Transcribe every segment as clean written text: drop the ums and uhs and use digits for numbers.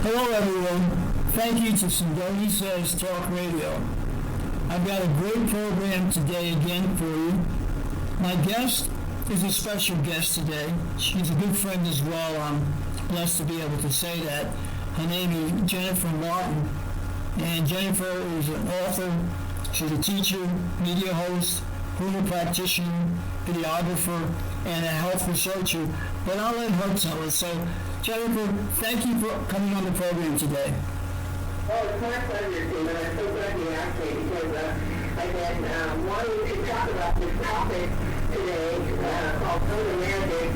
Hello everyone. Thank you to Sindoni Says Talk Radio. I've got a great program today again for you. My guest is a special guest today. She's a good friend as well. I'm blessed to be able to say that. Her name is Jennifer Martin. And Jennifer is an author. She's a teacher, media host, Huna practitioner, videographer, and a health researcher. But I'll let her tell us. So, Jennifer, thank you for coming on the program today. Oh, it's my pleasure, Stephen. I'm so glad you asked me because I've been wanting to talk about this topic today called Some of the Magic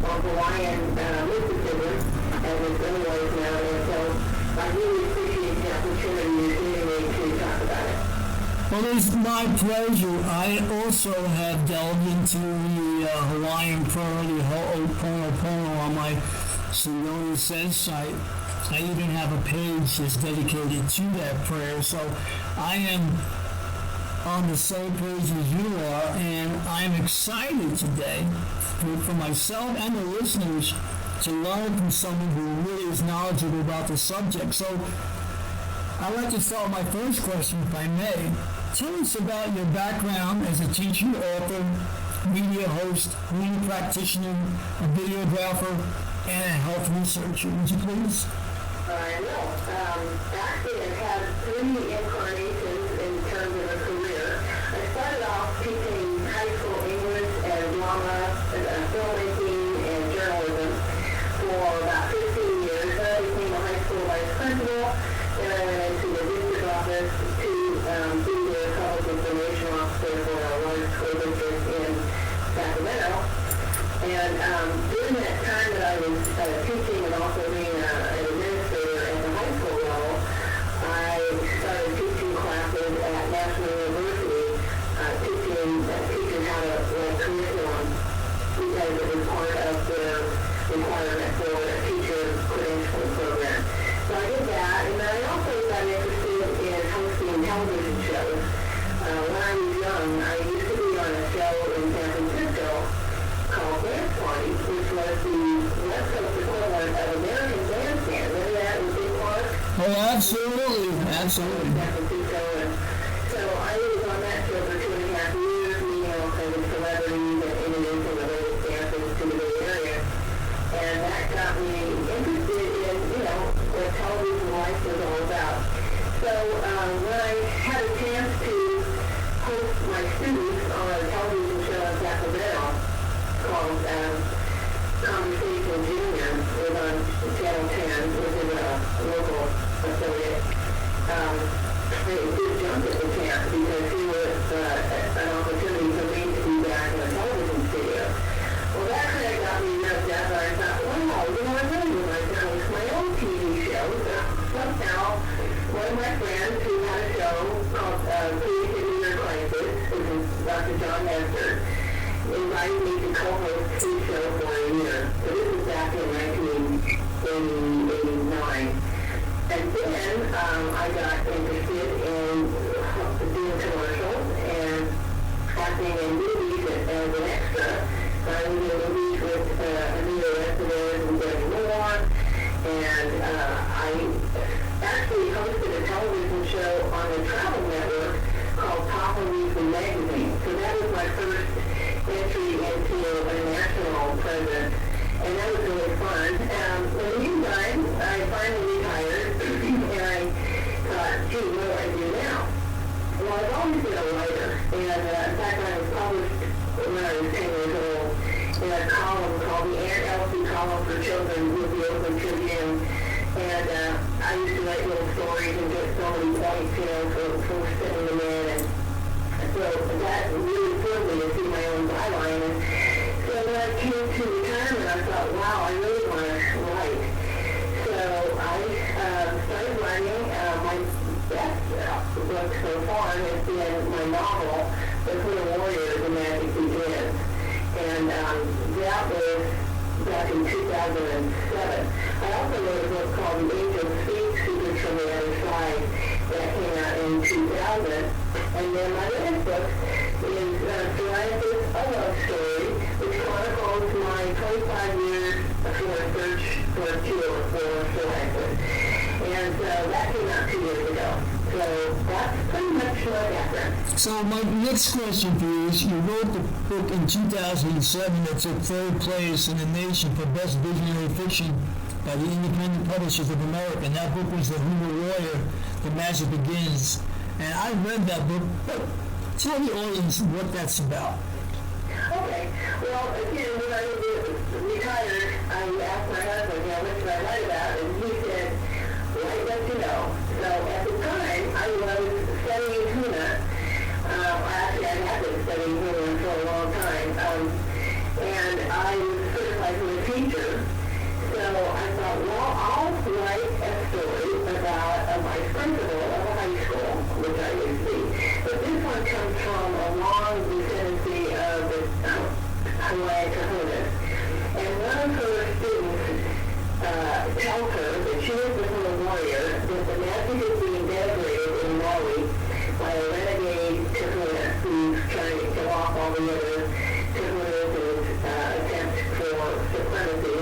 of Hawaiian mysticism, as it's otherwise known. And so I really appreciate the opportunity you're giving me to talk about it. Well, it's my pleasure. I also have delved into the Hawaiian prayer, the Ho'oponopono, on my Sindoni Says site. I even have a page that's dedicated to that prayer. So I am on the same page as you are, and I'm excited today for myself and the listeners to learn from someone who really is knowledgeable about the subject. So I'd like to start my first question, if I may. Tell us about your background as a teacher, author, media host, media practitioner, a videographer, and a health researcher. Would you please? I will. Actually, I've had 3 incarnations in terms of a career. I started off teaching high school English and drama, filmmaking, and journalism for about 15 years. Then I became a high school vice principal. Then I went into the district office to be the public information officer for a large school district in Sacramento. And during that time that I was teaching and also being an administrator at the high school level, I started teaching classes at National University, teaching teachers how to write curriculum because it was part of their requirement for a teacher credentialing program. So I did that, and then I also got interested in hosting television shows. When I was young, I used to be on a show in San Francisco called Dance Party, which was the West Coast equivalent of American Bandstand. Remember that in Big Park? Oh, absolutely. Absolutely. San Francisco. And so I was on that show for 2.5 years, meeting all kinds of celebrities and introducing the latest dances to the Bay Area. And that got me interested in, what television life was all about. So when I had a chance to host my students on a television show in Sacramento called Conversation Junior, it was on Channel 10, which is a local affiliate. It did jump at the chance because it was an opportunity for me to be back in a television studio. Well, that kind of got me revved up, and I thought, wow, I really would like to host my own TV show. So somehow, one of my friends who had a show called Creative Inner Crisis, which is Dr. John Nestor, invited me to co-host his show for a year. So this was back in 1989. And then I got interested in doing commercials and acting in movies as an extra. I was in movies with Anita Estevez and Debbie Moore, and I actually hosted a television show on the Travel Network called Papa Weekly Magazine. So that was my first entry into a national presence, and that was really fun. In the meantime, I finally retired, and I thought, gee, what do I do now? Well, I've always been a writer, and in fact, I was published when I was 10 years old in a column called the Aunt Elsie Column for Children with the Oakland Tribune, and I used to write little stories and get so many points, for sending them in, and so that really thrilled me to see my own byline. And so when I came to retirement, I thought, wow, I really want to write. So I started writing. My best book so far has been my novel, The Huna Warrior, The Magic Begins. And that was back in 2007. I also wrote a book called The Angel Speaks, Secrets from the Other Side, that came out in 2000. And then my latest book is Psoriasis, A Love Story, which chronicles my 25 years for a search for a cure for psoriasis. And so that came out 2 years ago. So that's pretty much my background. So my next question for you is, you wrote the book in 2007 that took third place in the nation for Best Visionary Fiction by the Independent Publishers of America. And that book was The Huna Warrior, The Magic Begins. And I read that book, but tell the audience what that's about. Okay. Well, again, when I was retired, I asked my husband, what should I write about? And he said, write what you know. So at the time, I was studying Huna. Actually, I had been studying Huna for a long time. And I was certified as a teacher. So I thought, well, I'll write a story about a vice principal of a high school, which I used to be. But this one comes from a long descendancy of the Hawaiian kahunas. And one of her students tells her that she is the Huna warrior, that the magic is being denigrated in Maui by a renegade kahuna who's trying to kill off all the other kahunas in his attempt for supremacy.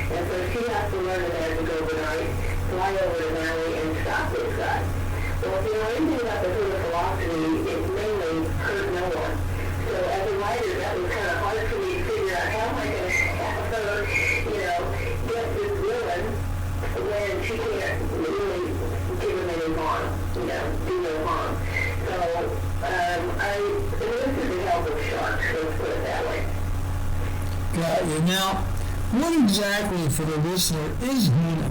And so she has to learn the magic overnight, fly over to Maui, and stop this guy. Well, if you know anything about the Huna philosophy, it mainly hurt no one. So as a writer, that was kind of hard for me to figure out how am I going to have her, get this villain when she can't really give him any harm, do no harm. So I enlisted the help of sharks, let's put it that way. Got you. Now, what exactly, for the listener, is Huna?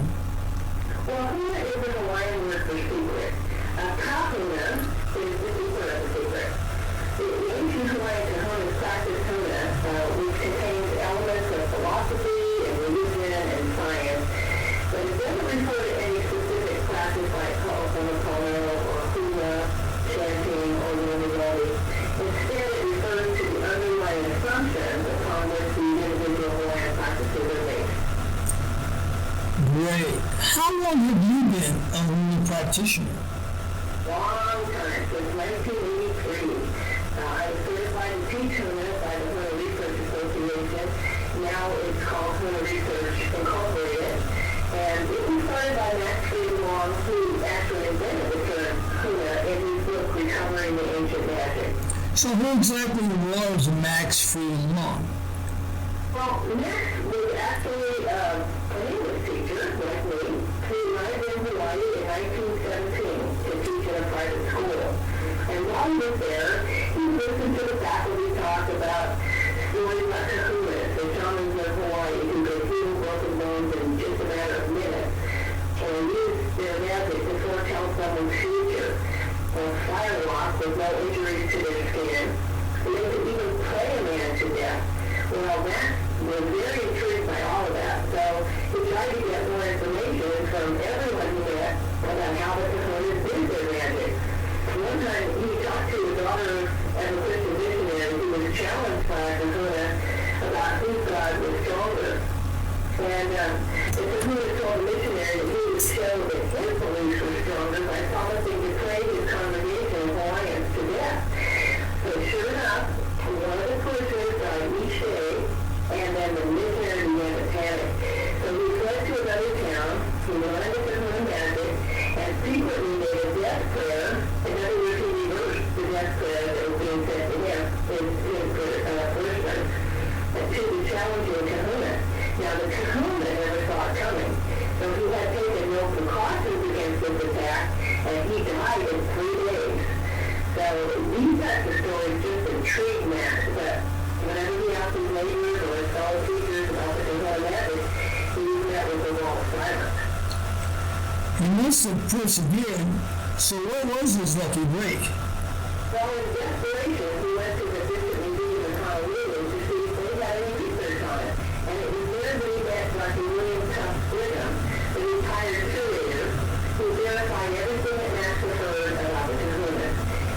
Well, Huna is a Hawaiian word for secret. Kahuna is the keeper of the secret. The ancient Hawaiian kahunas practiced Huna, which contains elements of philosophy and religion and science, but it doesn't refer to any specific practice like ho'oponopono or hula, chanting, or yoni. Instead, it refers to the underlying assumptions upon which the individual Hawaiian practices are based. Great. How long have you been a Huna practitioner? Long time, since 1983. I was certified to teach Huna by the Huna Research Association. Now it's called Huna Research Incorporated. And it was started by Max Fried, who actually invented the term Huna in his book, Recovering the Ancient Magic. So who exactly was Max Fried? Well, Max was actually an English teacher, like me, who arrived in Hawaii in 1917 to teach in a private school. And while he was there, he listened to the faculty talk about stories about kahunas, the shamans of Hawaii, who could heal broken bones in just a matter of minutes, and use their magic to foretell someone's future. Firewalk with no injuries to their skin, and they could even pray a man to death. Well, Max was very intrigued by all of that, so he tried to get more information from everyone he met about how the kahunas did their magic. One time, he talked to his daughter as a Christian missionary who was challenged by a kahuna about whose God was stronger. And the kahuna told the missionary that he would show that his beliefs were stronger by promising to pray his congregation of Hawaiians to death. So sure enough, one of the parishioners died each day, and then the missionary began to panic. So he fled to another town, he learned the kahuna magic, and secretly made a death prayer. In other words, he reversed the death prayer that was being sent to him, his parishioners, to the challenging kahuna. Now, the kahuna never saw it coming, so he had taken no precautions against this attack, and he died in 3 days. So these types of stories just intrigue Max, but whenever he asked his neighbors or his fellow teachers about the kahuna magic, he was met with a wall of silence. He must have persevered, so what was his lucky break? Well, in desperation, he went to the District Museum in Honolulu to see if they had any research on it. And it was there that he met Dr. William Tufts Brigham, the retired curator, who verified everything that Max had heard about the kahuna.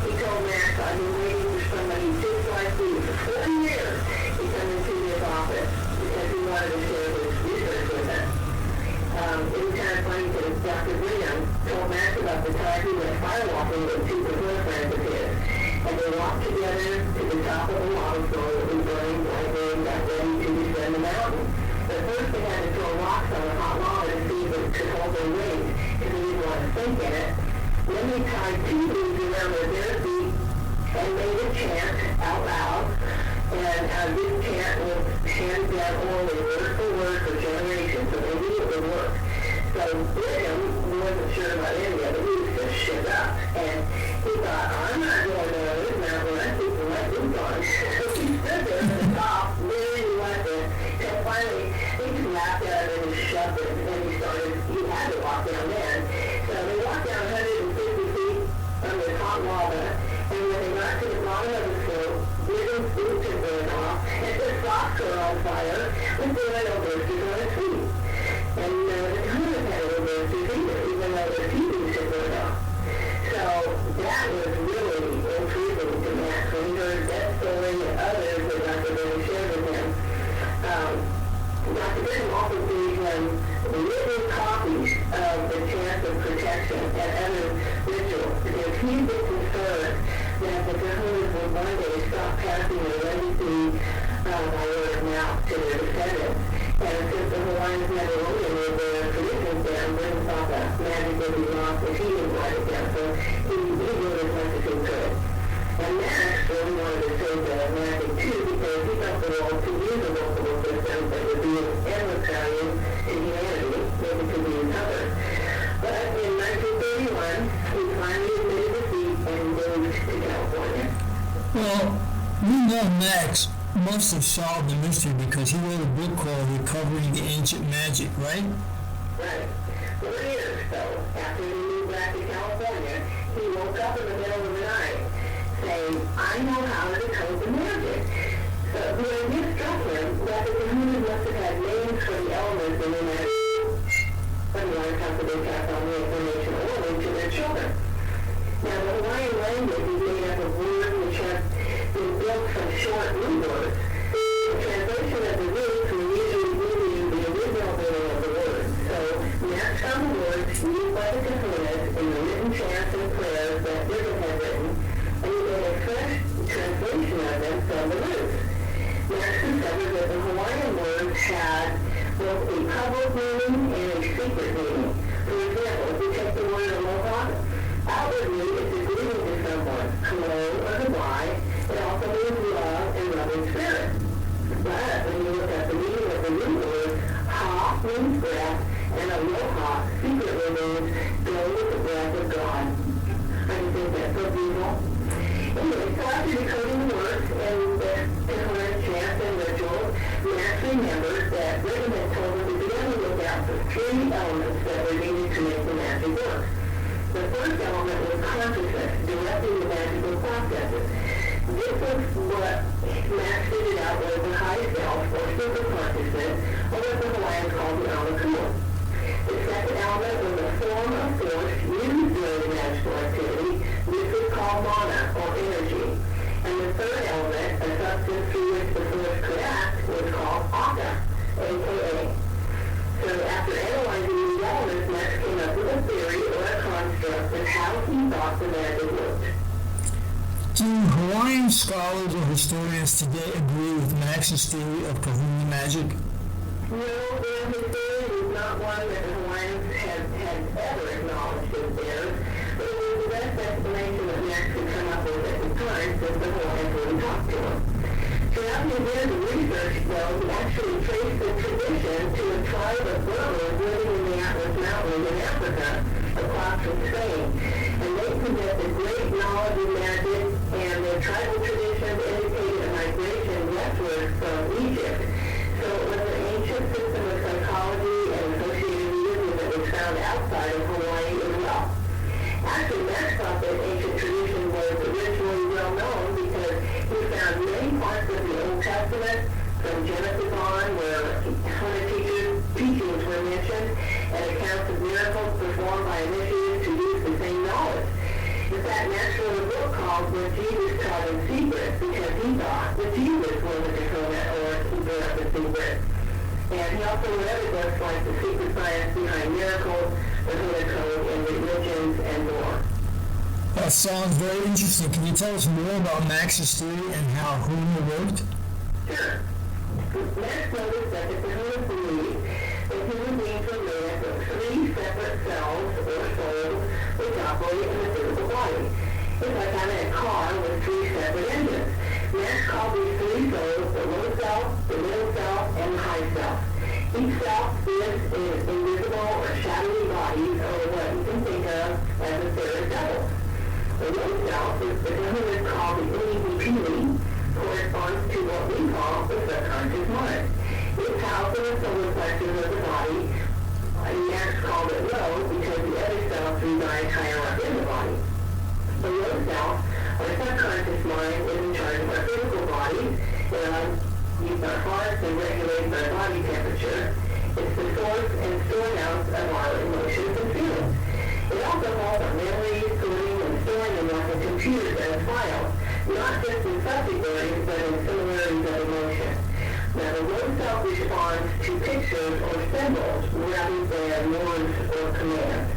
He told Max, I've been waiting for somebody just like you for 40 years to come into his office because he wanted to share his research with us. It was kind of funny because Dr. Brigham told Max about the time he went firewalking with 2 kahuna friends of his. And they walked together to the top of a lava flow that was burning while they got ready to descend the mountain. But first they had to throw rocks on the hot lava to see if it to hold their weight because they didn't want to sink in it. Then they tied two leaves around their bare feet and made a chant out loud. And this chant was handed down orally word for word for generations, so they knew it would work. So Brigham wasn't sure about any of it. He was just shook up. And he thought, I'm not going to this mountain unless he can let boots on. So he stood there at the top, very reluctant, until finally they just laughed at him and just shoved it. And he had to walk down then. So they walked down 150 feet on the hot lava. And when they got to the bottom of the slope, Brigham's boots had burned off, and his socks were on fire, with the oil blisters on his feet. And the Hunas had oil blisters either, even though their feet had burned off. So that was really intriguing to Max when he heard that story and others that Dr. Billy shared with him. Dr. Brigham also gave him written copies of the chants of protection and other rituals because he was concerned that the Kahunas would one day stop passing their legacy by word of mouth to their descendants. And since the Hawaiians never eliminated their traditions down, Brigham thought that magic would be lost if he didn't write it down. So he did as much as he could. And Max really wanted to save the magic too because he felt the world to use a multiple system that would be an endless value to humanity, maybe could be recovered. But in 1931, he finally admitted defeat and moved to California. Well, we know Max must have solved the mystery because he wrote a book called Recovering the Ancient Magic, right? Right. 4 years, though, after he moved back to California, he woke up in the middle of the night saying, I know how to decode the magic. So the idea struck him that the Kahunas must have had names for the elements in the magic. Otherwise, how could they pass on the information orally to their children? Now, the Hawaiian language is made up of words which have been built from short root words. The translation of the roots will usually give you the original meaning of the word. So, Max found the words used by the Kahunas in the written chants and prayers that Brigham had written, and he made a fresh translation of them from the roots. Max discovered that the Hawaiian words had both a public meaning and a secret meaning. For example, if you take the word aloha, outwardly it's a greeting to someone, hello or goodbye. It also means love and loving spirit. But when you look at the meaning of the root word, ha means breath, and aloha secretly means go with the breath of God. I think that's so beautiful. Anyway, so after decoding the words and the Kahuna chants and rituals, Max remembered that Brigham had told him to be on the lookout for 3 elements that were needed to make the magic work. The first element was consciousness, directing the magical processes. This was what Max figured out was the high self, or super consciousness, or what the Hawaiians called the Amakua. The second element was a form of force used during the magical activity. This is called mana, or energy. And the third element, a substance through which the force could act, was called aka, a.k.a. So after analyzing these elements, Max came up with a theory or a construct of how he thought the magic worked. Do Hawaiian scholars or historians today agree with Max's theory of kahuna magic? No, his theory was not one that the Hawaiians had ever acknowledged as theirs, but it was the best explanation that Max could come up with at the time since the Hawaiians wouldn't talk to him. Throughout his years of research, though, he actually traced the tradition to a tribe of Romero living in the Atlas Mountains in Africa, across from Spain. And they possessed a great knowledge of magic, and their tribal traditions indicated a migration westward from Egypt. So it was an ancient system of psychology and associated religion that was found outside of Hawaii as well. Actually, Max thought that ancient tradition was originally well known because he found many parts of the Old Testament, from Genesis on, where Huna teachings were mentioned, and accounts of miracles performed by initiates who used the same knowledge. In fact, Max wrote a book called What Jesus Taught in Secret because he thought that Jesus was a kahuna or keeper of the secret. And he also wrote other books like The Secret Science Behind Miracles, The Huna Code, and Religions, and more. That sounds very interesting. Can you tell us more about Max's theory and how Huna worked? Sure. Max noticed that the Kahunas believed that human beings were made up of 3 separate cells or souls which operate in the physical body. It's like having a car with three separate engines. Next, call these three souls the low self, the middle self, and the high self. Each self lives in invisible or shadowy bodies, or what you can think of as a third devil. The low self is the government called the EVP, corresponds to what we call the subconscious mind. It's housed in the solar plexus of the body, and Max called it low because the other cells reside higher up in the body. The low self, or subconscious mind, is in charge of our physical bodies. Use our hearts and regulates our body temperature. It's the source and storehouse of our emotions and feelings. It also holds our memories, sorting and storing them like a computer does files, not just in subject areas, but in similarities of emotion. Now, the low self responds to pictures or symbols rather than words or commands.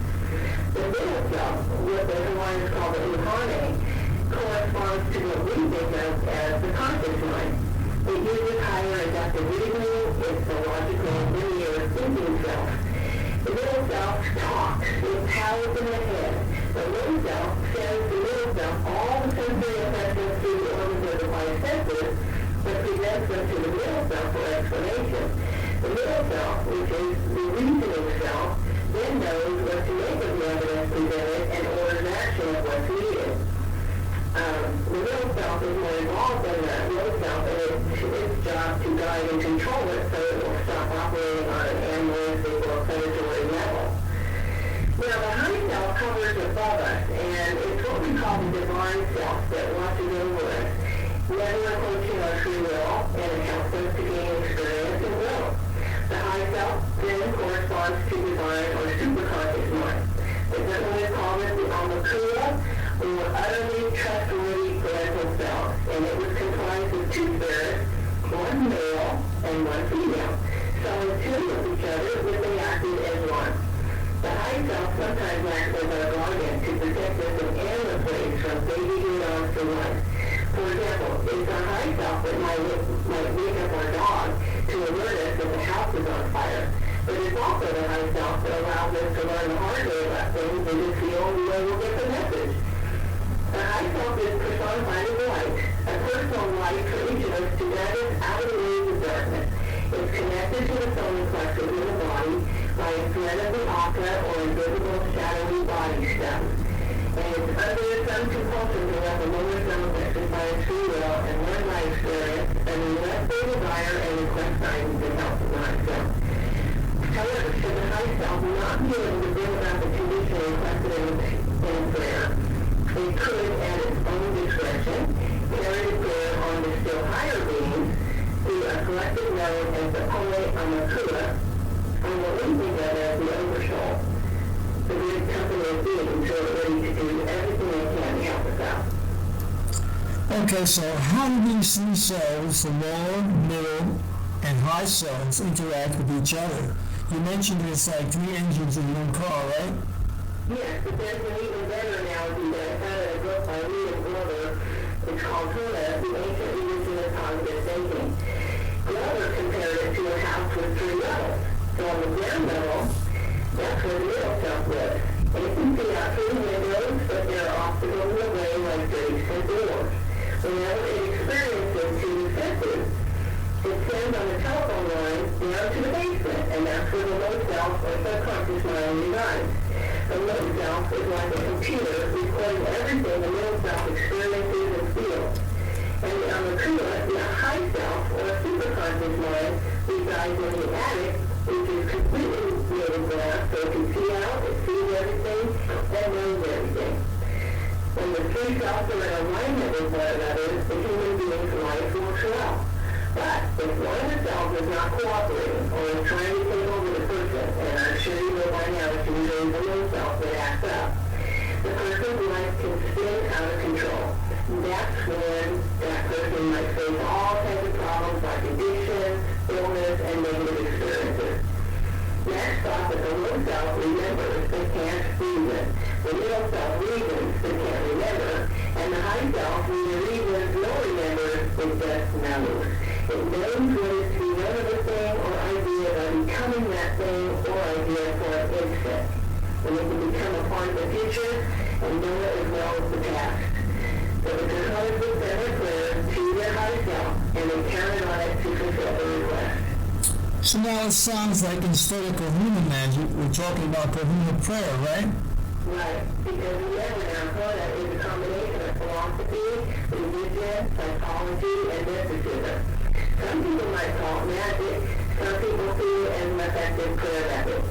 The middle self, what the Hawaiians call the uhane, corresponds to what we think of as the conscious mind. It uses higher adaptive reasoning. It's the logical, linear thinking self. The middle self talks. It powers in the head. The low self sends the middle self all the sensory impressions through the organs of the five senses, but presents them to the middle self for explanation. The middle self, which is the reasoning self, then knows what to make of the evidence presented and orders action of what's needed. The middle self is more involved than the low self, and it's its job to guide and control it so it will stop operating on an animalistic or predatory level. Now, the high self hovers above us, and it's what we call the divine self that watches over us, never approaching our free will, and it helps us to gain experience and growth. The high self then corresponds to divine or superconscious mind. The gentleman called it the Amakua, or utterly trustworthy parental self, and it was comprised of two spirits, one male and one female. So in tune with each other, but they acted as one. The high self sometimes acts as our guardian to protect us in endless ways from babyhood on to life. For example, it's our high self that might wake up our dog to alert us that the house is on fire. But it's also the high self that allows us to learn the hard way about things and just feel we will get the message. The high self is personified as light, a personal light for each of us to guide us out of the ways of darkness. It's connected to the solar plexus in the body by a thread of the aka, or invisible shadowy body stem. And it's under some compulsion to let the lower solar plexus by its free will and learn by experience, and unless they desire and request guidance and help from the high self. However, should the high self not be able to bring about the condition requested in prayer, it could, at its own discretion, carry the prayer on to still higher beings through a collective known as the Pole Amakua, or what we think of as the Oversoul, the great company of beings who are ready to do everything they can to help us out. Okay, so how do these three cells, the lower, middle, and high cells, interact with each other? You mentioned it's like three engines in one car, right? Yes, but there's an even better analogy that I found in a book by Romero. It's called Huna, the ancient religion of positive thinking. Romero compared it to a house with three levels. So on the ground level, that's where the middle self lives. And it can see out through the windows, but there are obstacles in the way like drapes and doors. Whenever it experiences two senses, it sends on the telephone line down to the basement, and that's where the low self or subconscious mind resides. The low self is like a computer recording everything the middle self experiences and feels. And the Amakua, the high self or superconscious mind, resides in the attic, which is completely made of glass, so it can see out, it sees everything, and knows everything. When the three selves are in alignment with one another, the human being's life works well. But if one of the cells is not cooperating or is trying to take over the person, and I'm sure you know by now it's usually the low self that acts up, the person's life can spin out of control. That's when that person might face all kinds of problems like addiction, illness, and negative experiences. Next thought that the low self remembers but can't reason. The middle self reasons but can't remember. And the high self neither reasons nor remembers, it just knows. It knows what is to be done of a thing or idea by becoming that thing or idea for an instant. and they can become a part of the future and know it as well as the past. So the kahunas will send their prayers to their higher self, and they count on it to fulfill the request. So now it sounds like instead of kahuna magic, we're talking about kahuna prayer, right? Right, because remember now, Huna is a combination of philosophy, religion, psychology, and mysticism. Some people might call it magic, some people see it as an effective prayer method.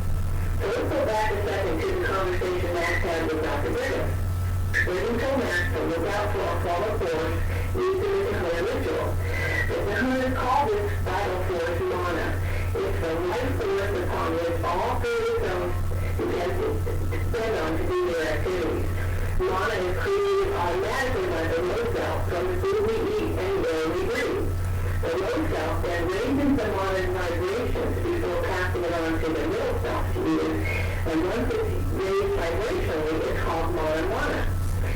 So let's go back a second to the conversation Max had with Dr. Griffith. Waiting until Max to look out for a follow force used in the Huna ritual. The Kahunas call this vital force mana. It's the life force upon which all creative zones depend on to do their activities. Mana is created automatically by the low self from the food we eat and the air we breathe. The low self then raises the mana's vibrations before passing it on to the middle self to use. And once it's raised vibrationally, it's called mana.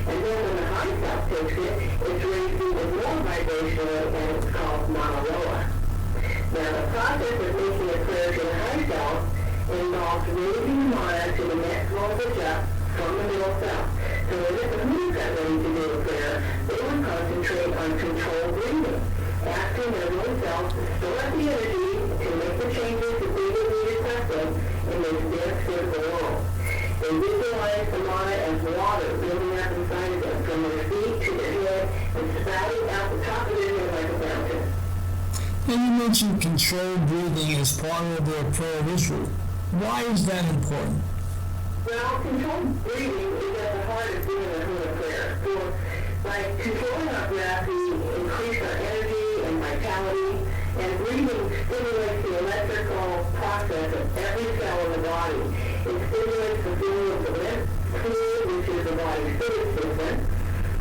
And then when the high self takes it, it's raised even more vibrationally and it's called mana loa. Now the process of making a prayer to the high self involves raising the mana to the next voltage up from the middle self. So when the Kahunas got ready to do a prayer, they would concentrate on controlled breathing, asking their low self to store up the energy to make the changes that they would be requesting in this dense physical world. They visualize the mana as water building up inside of them from their feet to their head and spouting out the top of their head like a fountain. And you mentioned controlled breathing as part of their prayer ritual. Why is that important? Well, controlled breathing is at the heart of doing a Huna prayer. So, by controlling our breath, we increase our energy and vitality, and breathing stimulates the electrical process of every cell in the body. It stimulates the flow of the lymph fluid, which is the body's fluid system.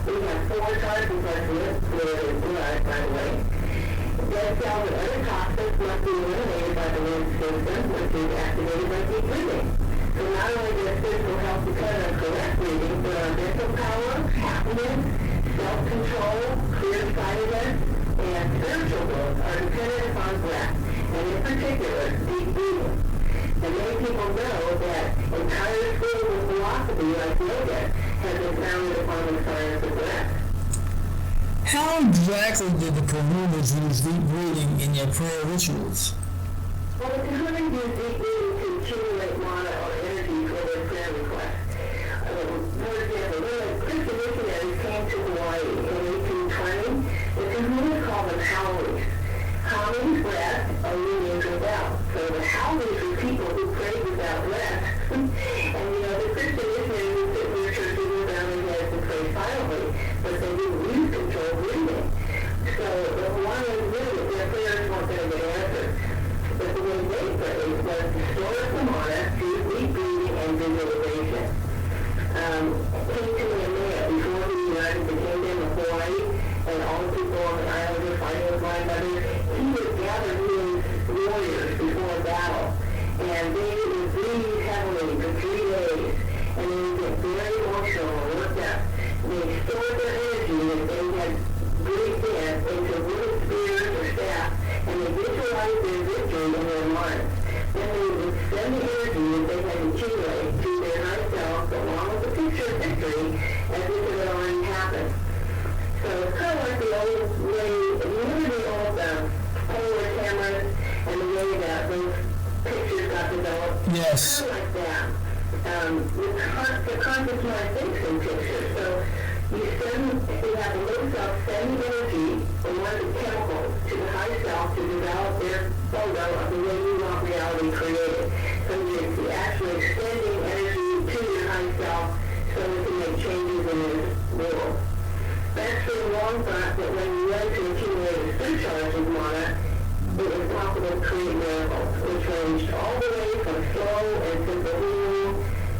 We have 4 types of lymph fluid in blood, by the way. Dead cells and other toxins must be eliminated by the lymph system, which is activated by deep breathing. So not only does physical health depend on correct breathing, but our mental power, happiness, self-control, clear-sightedness, and spiritual growth are dependent upon breath, and in particular, deep breathing. And many people know that entire schools of philosophy like yoga have been founded upon the science of breath. How exactly did the kahunas use deep breathing in their prayer rituals? Well, the kahunas use deep breathing to accumulate mana or energy for their prayer requests. For example, when the Christian missionaries came to Hawaii in 1820, the kahunas called them howlies. Howlies breath, only means without. So the howlies were people who prayed without breath. And the Christian missionaries would sit in their churches and bow their heads and pray silently, but they didn't use controlled breathing. So the Hawaiians knew that their prayers weren't going to get answered. But the way they prayed was to store up the mana through deep breathing and visualization. King Kamehameha, before he united the kingdom of Hawaii and all the people on the island were fighting with one another, he would gather his warriors before a battle. And they would breathe heavily for 3 days. And they would get very emotional and worked up. They stored their energy that they had breathed in into wooden spears or staff, and they visualized their victory in their minds. Then they would send the energy that they had accumulated to their high self along with the picture of victory as if it had already happened. So it's kind of like the old way, remember the old Polaroid cameras and the way that those pictures got developed? Yes. Kind of like that. The conscious mind thinks in pictures. So you have the low self sending energy or one of the chemicals to the high self to develop their photo of the way you want reality created. So you're actually extending energy to your high self so it can make changes in this world. That's the long thought that when you learn to accumulate a surcharge of mana, it was possible to create miracles, which ranged all the way from slow and simple healing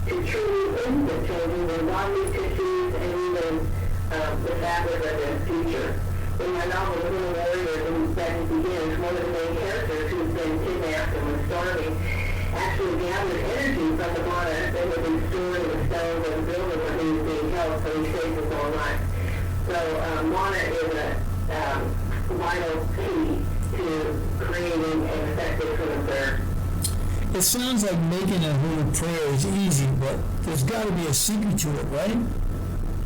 to truly instant changes in bodily tissues and even the fabric of the future. In my novel, The Little Warrior, that it begins, one of the main characters who's been kidnapped and was starving actually gathered energy from the mana that had been stored in the stones of the building where he was being held, so he saved his own life. So mana is a vital key to creating an effective Huna prayer. It sounds like making a Huna prayer is easy, but there's got to be a secret to it, right?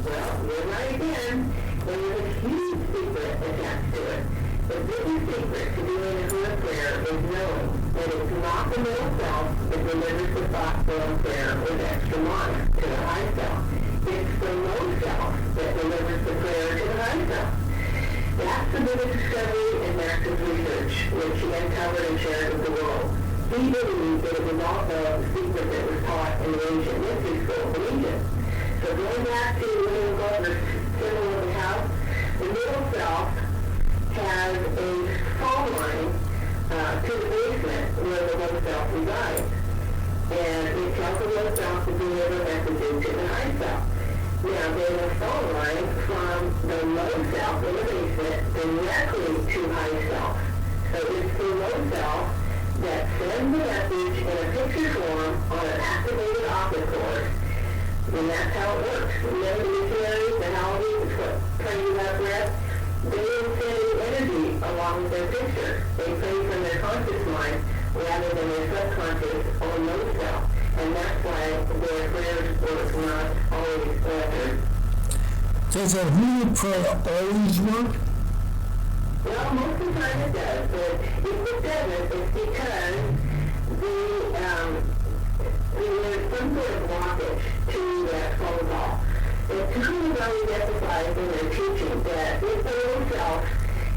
Well, you're right again. There's a huge secret attached to it. The biggest secret to doing a Huna prayer is knowing that it's not the middle self that delivers the thought form prayer with extra mana to the high self. It's the low self that delivers the prayer to the high self. That's the biggest discovery in Max's research, which he uncovered and shared with the world. He believed that it was also a secret that was taught in the ancient mystery school in Egypt. So going back to William Glover's symbol of the house, the middle self has a phone line to the basement where the low self resides. And it tells the low self to deliver messages to the high self. Now, there's a phone line from the low self in the basement directly to high self. So it's the low self that sends the message in a picture form on an activated optic cord. And that's how it works. Remember the missionaries, the Hawaiian, what pray you have read? They don't send any energy along with their picture. They pray from their conscious mind rather than their subconscious or low self. And that's why their prayers work not always answered. Does a Huna prayer always work? Well, most of the time it does, but if it doesn't, it's because there's some sort of blockage to that phone call. And Huna always emphasized in their teaching that if the low self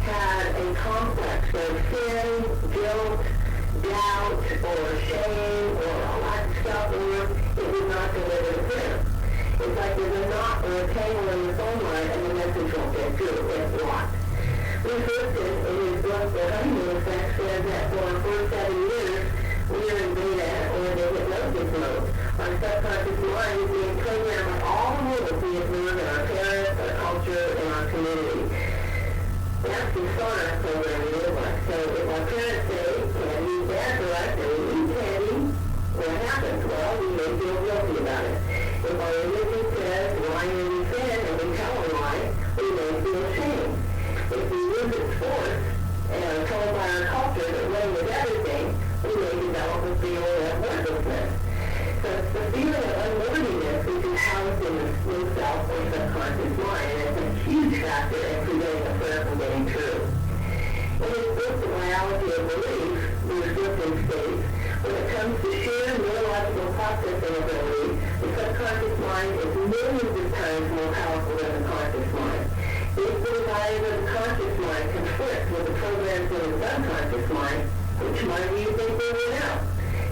had a complex of sin, guilt, doubt, or shame, or a lack of self-worth, it would not deliver the prayer. It's like there's a knot or a tangle in the phone line and the message won't get through. It's blocked. Bruce Lipton, in his book, The Honeymoon Effect, says that for our first 7 years, we are in beta or the hypnosis mode. Our subconscious mind is being programmed by all the rules we observe in our parents, our culture, and our community. That's the SONA program we live by. So if our parents say, candy is bad for us, and we eat candy, what happens? Well, we may feel guilty about it. If our religion says lying is sin, and we tell a lie, we may feel shame. If we use its force and are told by our culture that winning is everything, we may develop a feeling of worthlessness. So it's the feeling of unworthiness which is housed in the low self or subconscious mind, and it's a huge factor in preventing a prayer from getting true. In his book, The Biology of Belief, Bruce Lipton states, when it comes to sheer neurological processing ability, the subconscious mind is millions of times more powerful than the conscious mind. If the desires of the conscious mind conflict with the programs in the subconscious mind, which mind do you think they win out?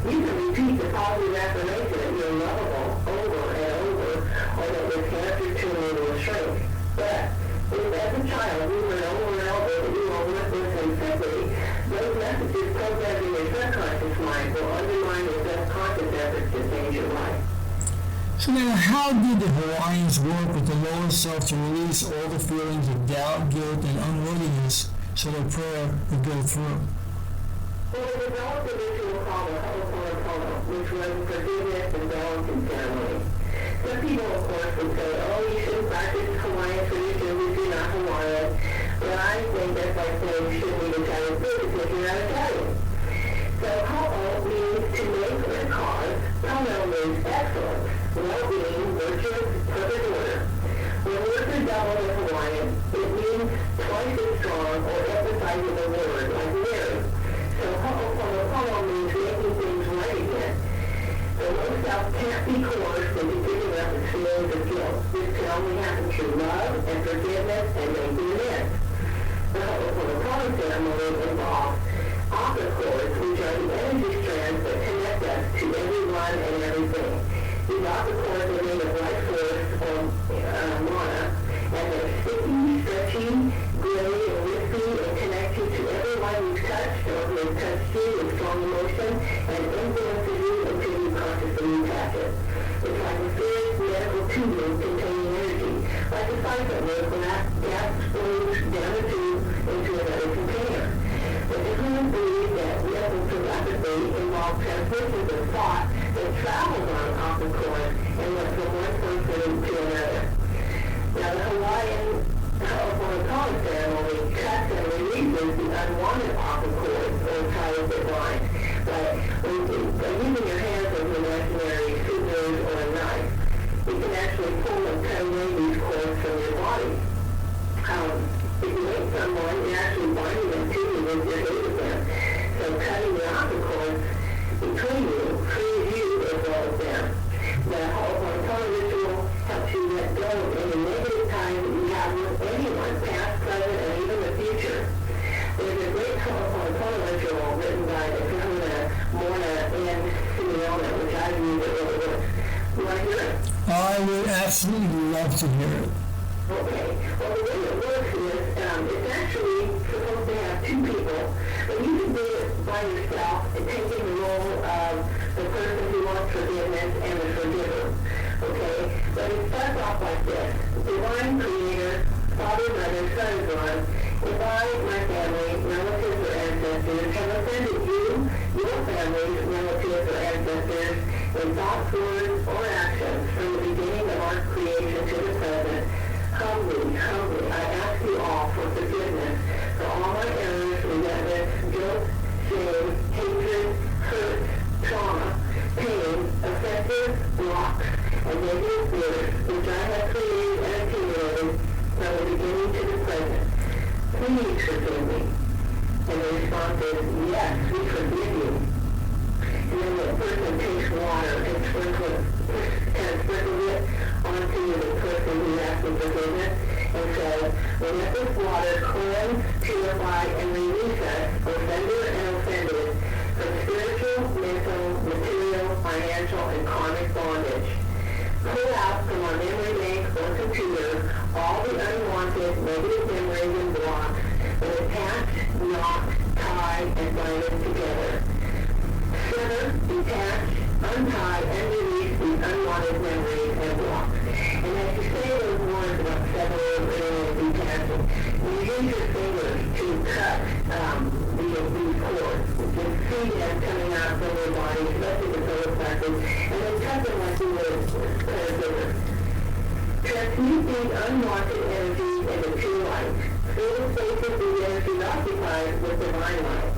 You can repeat the positive affirmation that you're lovable over and over, or that your cancer tumor will shrink. But if as a child you were over and over that you are worthless and sickly, those messages programmed in your subconscious mind will undermine your subconscious efforts to change your life. So now, how did the Hawaiians work with the lower self to release all the feelings of doubt, guilt, and unworthiness so their prayer would go through? Well, they developed a ritual called the Ho'oponopono, which was a forgiveness and balancing ceremony. Some people, of course, would say, oh, you shouldn't practice Hawaiian traditions if you're not Hawaiian. But I think that's like saying you shouldn't eat Italian food if you're not Italian. So Ho'o means to make or cause. Pono means excellence, well-being, virtuous, perfect order. When words are doubled in Hawaiian, it means twice as strong or emphasizes a word, like marry. So Ho'oponopono means making things right again. The low self can't be coerced into giving up its feelings of guilt. This can only happen through love and forgiveness and making amends. The Ho'oponopono ceremony involves opera chords, which are the energy strands that connect us to everyone and everything. These opera chords are made of life force or mana, and they're sticky, stretchy, gray, and wispy, and connect you to everyone you've touched or who has touched you with strong emotion and influences you until you consciously touch it. It's like a fierce medical tubing containing energy, like a siphon where gas flows down the tube into another container. The difference believes that medical telepathy involves transmissions of thought that travels on opera chords and went from one person to another. Now, the Hawaiian Ho'oponopono ceremony cuts and releases the unwanted opera chords or ties that bind. But by using your hands as an imaginary scissors or a knife, you can actually pull and cut away these cords from your body. If you hate someone, you're actually binding them to you with your hate of them. So cutting the opposite cords between you frees you as well as them. The Ho'oponopono ritual helps you let go of any negative ties that you have with anyone, past, present, and even the future. There's a great Ho'oponopono ritual written by the kahuna, Mona, and Simeona, which I've used it really works. You want to hear it? I would absolutely love to hear it. Okay. Well, the way it works is it's actually supposed to have two people, but you can do it by yourself and taking the role of the person who wants forgiveness and the forgiver. Okay? But it starts off like this. Divine Creator, Father, Mother, Son, God, if I, my family, relatives, or ancestors have offended you, your families, relatives, or ancestors, in thoughts, words, or actions from the beginning of our creation to the present, humbly, I ask you all for forgiveness for all my errors, resentment, guilt, shame, hatred, hurt, trauma, pain, offenses, blocks, and negative words which I have created and accumulated from the beginning to the present. Please forgive me. And the response is, yes, we forgive you. And then the person takes water and sprinkles it onto the person who asked for forgiveness and says, well, let this water cleanse, purify, and release us, offender and offended, from spiritual, mental, material, financial, and karmic bondage. Pull out from our memory bank or computer all the unwanted negative memories and blocks that attach, knot, tie, and bind us together. Sever, detach, untie, and release these unwanted memories and blocks. And as you say those words about severing and detaching, you use your fingers to cut these cords. Just see them coming out from your body, especially the solar plexus, and then cut them like you would cut a scissors. Transmute these unwanted energies into pure light. Fill the spaces these energies occupy with divine light.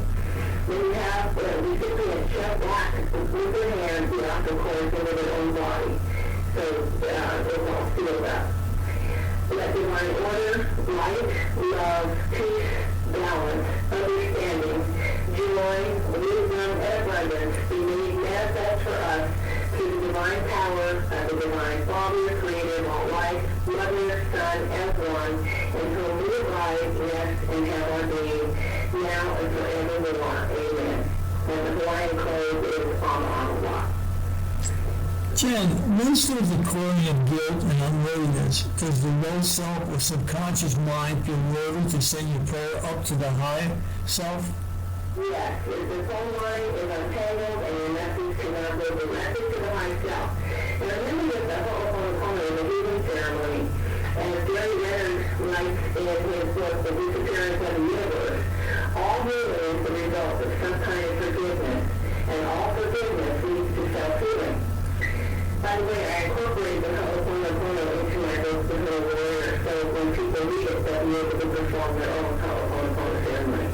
When you have the recipient shut back with their hands the outer cords into their own body. So it's all sealed up. Let divine order, light, love, peace, balance, understanding, joy, wisdom, and abundance be made manifest for us through the divine power of the divine Father, Creator of all life, Mother, Son, and One, in whom we abide, rest, and have our being, now and forevermore. Amen. And the Hawaiian code is Ama'amala. Jen, most of the clouding of guilt and unworthiness, does the low self or subconscious mind feel worthy to send your prayer up to the higher self? Yes, if the soul mind is untangled and your message cannot go directly to the high self. And remember that the Ho'oponopono in the healing ceremony, as Gary Leonard writes in his book, The Disappearance of the Universe, all healing is the result of some kind of forgiveness, and all forgiveness leads to self-healing. By the way, I incorporated the Ho'oponopono into my book, The Romero, so when people read it, they'll be able to perform their own Ho'oponopono ceremony.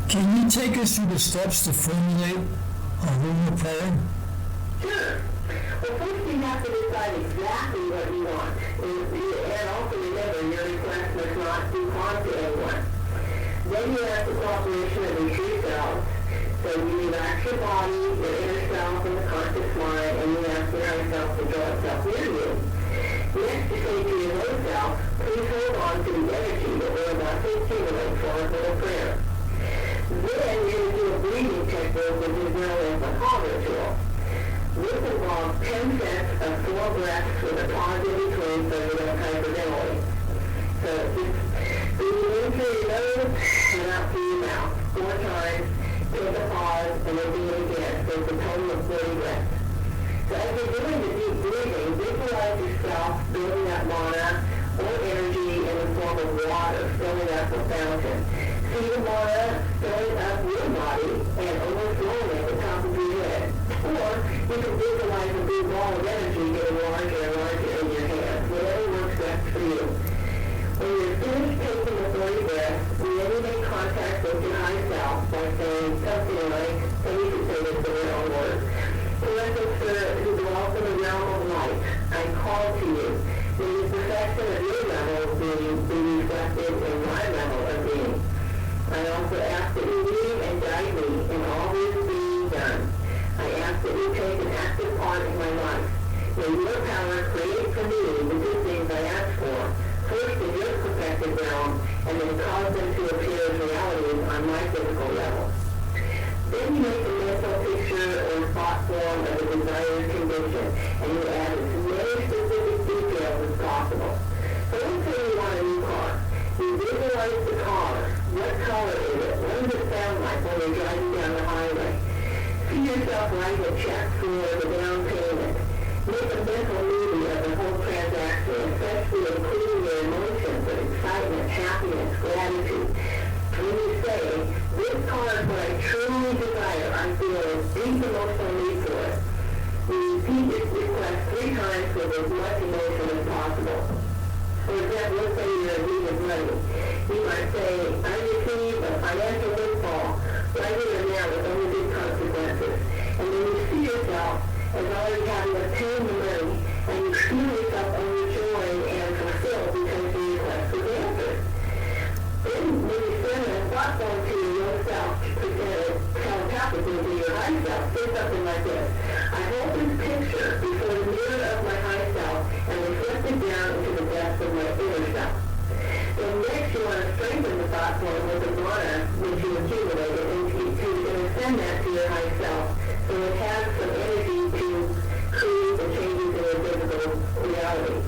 Can you take us through the steps to formulate a Huna prayer? Sure. Well, first you have to decide exactly what you want. And also remember, your request must not do harm to anyone. Then you ask the cooperation of your true self. So you relax your body, your inner self, and the conscious mind, and you ask your higher self to draw itself near you. Next, you say to your low self, please hold on to the energy that we're about to accumulate for a little prayer. Then you do a breathing technique, which is known as the Hawaiian ritual. This involves 10 sets of 4 breaths with a pause in between so you don't hyperventilate. So just breathe in through your nose and out through your mouth 4 times, take a pause, and then do it again. So it's a total of 40 breaths. So as you're doing the deep breathing, visualize yourself building up mana or energy in the form of water, filling up the fountain. See the mana filling up your body and overflowing at the top of your head. Or you can visualize a big ball of energy getting larger and larger in your hands, whatever works best for you. When you're finished taking the 40 breaths, you then make contact with your high self by saying something like, and you can is the real word. Blessed Spirit, who dwells in the realm of light, I call to you. May the perfection of your level of being be reflected in my level of being. I also ask that you lead and guide me in all this being done. I ask that you take an active part in my life. May your power create for me the good things I ask for, first in your perfected realm, and then cause them to appear as realities on my physical level. Then you make a mental picture or thought form of a desired condition, and you add as many specific details as possible. So let's say you want a new car. You visualize the car. What color is it? What does it sound like when you're driving down the highway? See yourself writing a check for the down payment. Make a mental movie of the whole transaction, especially including your emotions of excitement, happiness, gratitude. When you say, this car is what I truly desire, I feel a deep emotional need for it. You repeat this request 3 times with as much emotion as possible. For example, let's say you're in need of money. You might say, I received a financial windfall right here and now with only big consequences. And then you see yourself as already having obtained the money, and you feel yourself overjoyed and fulfilled because your request was answered. Then when you send a thought form to yourself, telepathically to your high self, say something like this. I hold this picture before the mirror of my high self and reflect it down into the depths of my inner self. Then next you want to strengthen the thought form with the mana which you accumulated, and you're going to send that to your high self so it has some energy to create the changes in your physical reality.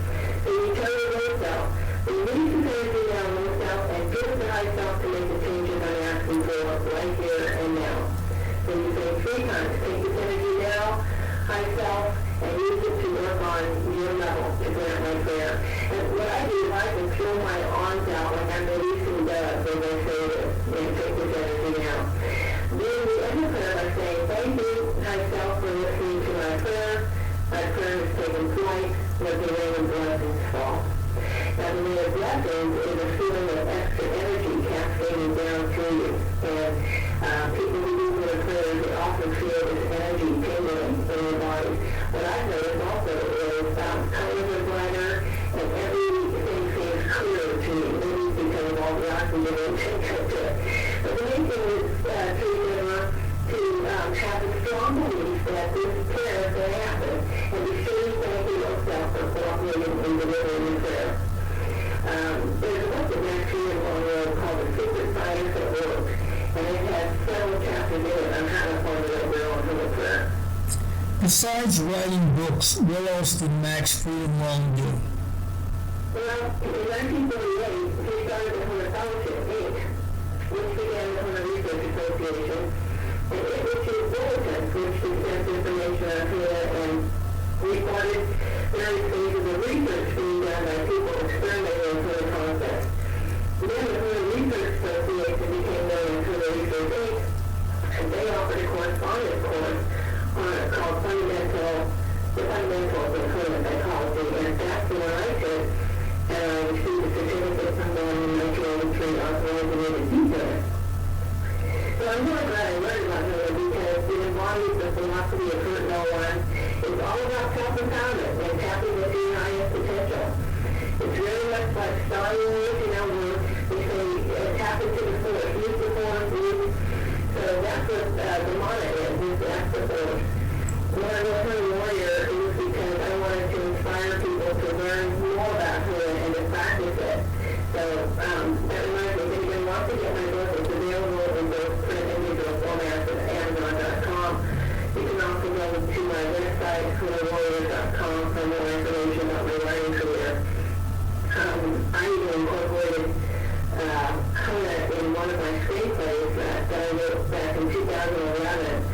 So you tell your low self, release this energy now, low self, and give it the high self to make the changes I'm asking for right here and now. So you say 3 times, take this energy now, high self, and use it to work on your level to grant my prayer. And what I do is I can throw my arms out like I'm releasing doves when I say this, and take this energy now. Then we end the prayer by saying, thank you, high self, for listening to my prayer. My prayer has taken flight. Let the rain of blessings fall. Now, the rain of blessings is a feeling of extra energy cascading down through you. And people who do their prayers, they often feel this energy tingling in their bodies. What I've noticed also is colors are brighter and everything seems clearer to me, maybe because of all the oxygen intake to it. But the main thing is to have a strong belief that this prayer is going to happen, and be sure you thank yourself for cooperating in delivering the prayer. There's a book that Max Huna called The Secret Science of Work, and it has several chapters in it on how to formulate your own little prayer. Besides writing books, what else did Max Friedman do? Well, in 1948, he started the Huna Fellowship, Inc., which began the Huna Research Association, and it issued bulletins which discussed information on Huna and recorded various phases of research being done by people experimenting with Huna concepts. Then the Huna Research Association became known as Huna Research Inc., and they offered a correspondence course called The Fundamentals of Huna Psychology, and that's the one I took, and I received a certificate from them in 1983 authorizing me to teach it. So I'm really glad I learned about Huna because it embodies the philosophy of hurt no one. It's all about self-empowerment and tapping into your highest potential. It's very much like starting with, where we say tap into the force, use the force, so that's what the mana is that's the force. When I was a warrior, it was because I wanted to inspire people to learn more about Huna and to practice it. So that reminds me, if anybody wants to get my book, it's available in both print and digital formats at Amazon.com. You can also go to my website, HunaWarrior.com, for more information about my writing career. I even incorporated Huna in one of my screenplays that I wrote back in 2011.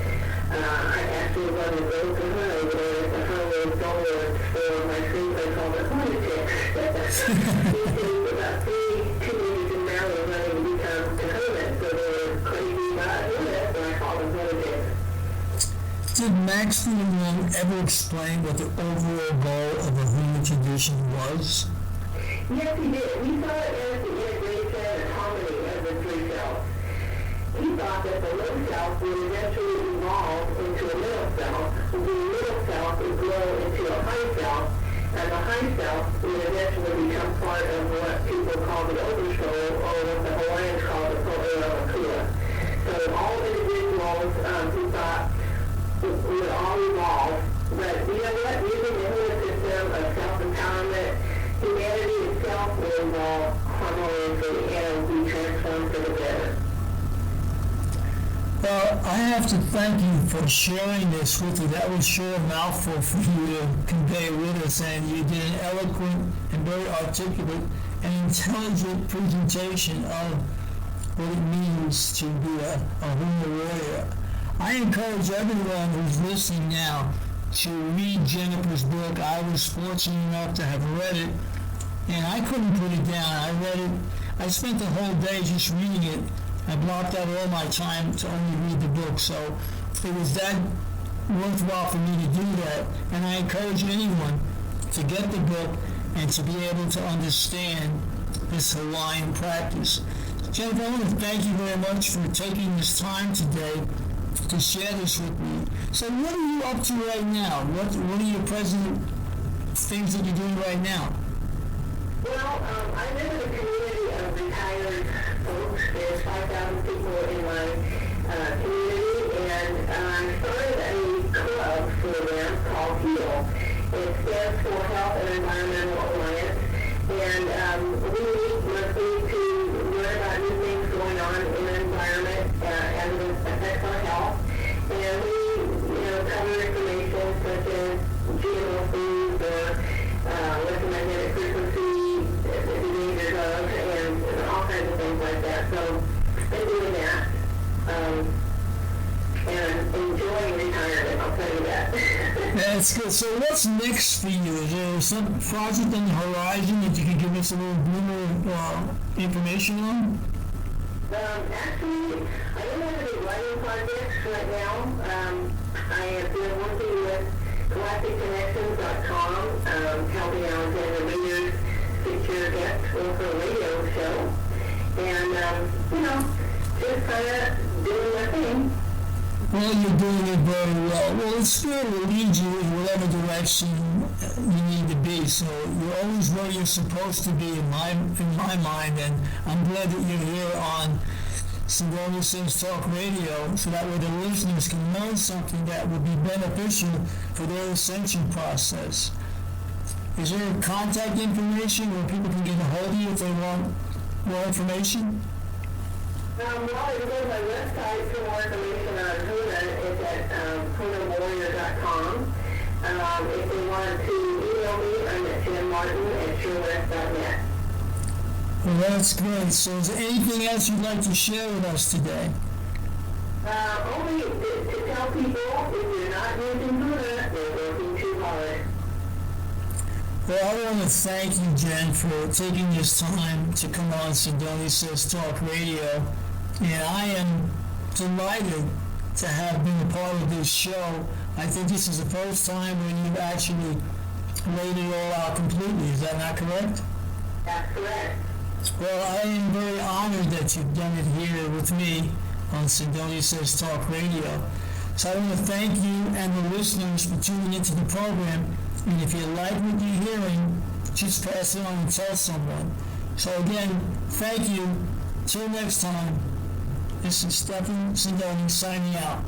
I actually won the Gold Kahuna over there at the Hollywood Film Awards for my screenplay called The Huna Chick. These days, about 3 teenagers in Maryland wanting to become Kahuna, so they were crazy about Huna, so I called them Huna Chicks. Did Max Friedman ever explain what the overall goal of the Huna tradition was? Yes, he did. We saw it as the integration and harmony of the 3 selves. he thought that the low self would eventually evolve into a middle self, the middle self would grow into a high self, and the high self would eventually become part of what people call the oversoul, or what the Hawaiians call the kahuna. So all individuals, he thought, would all evolve. But you know what? Using the Huna system of self-empowerment, humanity itself will evolve harmoniously and be transformed for the better. Well, I have to thank you for sharing this with me. That was sure a mouthful for you to convey with us, and you did an eloquent and very articulate and intelligent presentation of what it means to be a Huna warrior. I encourage everyone who's listening now to read Jennifer's book. I was fortunate enough to have read it, and I couldn't put it down. I read it. I spent the whole day just reading it. I blocked out all my time to only read the book, so it was that worthwhile for me to do that. And I encourage anyone to get the book and to be able to understand this Hawaiian practice. Jennifer, I want to thank you very much for taking this time today to share this with me. So what are you up to right now? What are your present things that you're doing right now? Well, I live in a community of retired folks. There's 5,000 people in my community, and I started a club for them called HEAL. It stands for Health and Environmental Alliance, and we meet monthly to learn about new things going on in the environment as it affects our health. And we, cover information such as GMO foods or electromagnetic frequency, the danger of, and all kinds of things like that. So I've been doing that, and enjoying retirement, I'll tell you that. That's good. So what's next for you? Is there some project on the horizon that you can give us a little glimmer information on? Actually, I don't have any writing projects right now. I have been working with galacticconnections.com, helping Alexander Readers secure guests for a radio show. And, just kind of doing my thing. Well, you're doing it very well. Well, the Spirit will lead you in whatever direction you need to be. So you're always where you're supposed to be in my mind, and I'm glad that you're here on Sigourney Says Talk Radio, so that way the listeners can learn something that would be beneficial for their ascension process. Is there contact information where people can get a hold of you if they want more information? Well, you can go to my website for more information on Huna. It's at hunawarrior.com. If they want to email me, I'm at jimmartin@surewest.net. Well, that's great. So is there anything else you'd like to share with us today? Only to tell people if you're not using Huna, they're working too hard. Well, I want to thank you, Jen, for taking this time to come on Sigourney Says Talk Radio. And I am delighted to have been a part of this show. I think this is the first time when you've actually laid it all out completely. Is that not correct? That's correct. Well, I am very honored that you've done it here with me on Sigourney Says Talk Radio. So I want to thank you and the listeners for tuning into the program. And if you like what you're hearing, just pass it on and tell someone. So again, thank you. Till next time, this is Stephen Sigourney signing out.